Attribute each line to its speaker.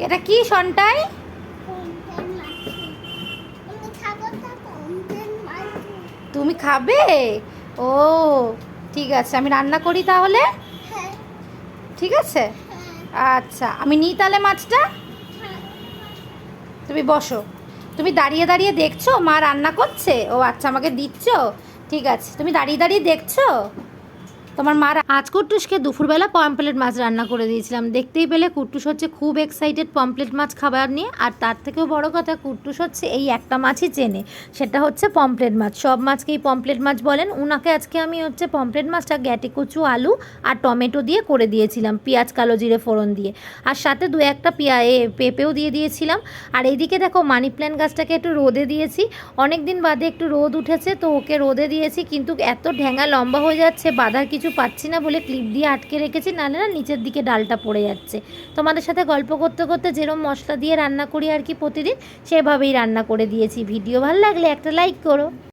Speaker 1: এটা কি সন্টাই? তুমি খাবে? ও ঠিক আছে, আমি রান্না করি তাহলে। ঠিক আছে, আচ্ছা আমি নিই তাহলে মাছটা। তুমি বসো। তুমি দাঁড়িয়ে দাঁড়িয়ে দেখছো মা রান্না করছে? ও আচ্ছা, আমাকে দিচ্ছ। ঠিক আছে, তুমি দাঁড়িয়ে দাঁড়িয়ে দেখছো তোমার মা। আজ কুট্টুসকে দুপুরবেলা পমপ্লেট মাছ রান্না করে দিয়েছিলাম। দেখতেই পেলে কুট্টুস হচ্ছে খুব এক্সাইটেড পমপ্লেট মাছ খাবার নিয়ে। আর তার থেকেও বড় কথা, কুট্টুস হচ্ছে এই একটা মাছই চেনে, সেটা হচ্ছে পমপ্লেট মাছ। সব মাছকেই পমপ্লেট মাছ বলেন। উনাকে আজকে আমি হচ্ছে পমপ্লেট মাছটা গ্যাটে কচু, আলু আর টমেটো দিয়ে করে দিয়েছিলাম, পেঁয়াজ কালো জিরে ফোড়ন দিয়ে। আর সাথে দু একটা পেঁপেও দিয়ে দিয়েছিলাম। আর এইদিকে দেখো মানি প্ল্যান্ট গাছটাকে একটু রোদে দিয়েছি। অনেক দিন বাদে একটু রোদ উঠেছে, তো ওকে রোদে দিয়েছি। কিন্তু এত ঢ্যাঙা লম্বা হয়ে যাচ্ছে, বাঁধার কিছু পাচ্ছি না বলে ক্লিপ দিয়ে আটকে রেখেছি, নাহলে না নিচের দিকে ডালটা পড়ে যাচ্ছে। তোমাদের সাথে গল্প করতে করতে যেরকম মশলা দিয়ে রান্না করি আর কি প্রতিদিন, সেভাবেই রান্না করে দিয়েছি। ভিডিও ভালো লাগলে একটা লাইক করো।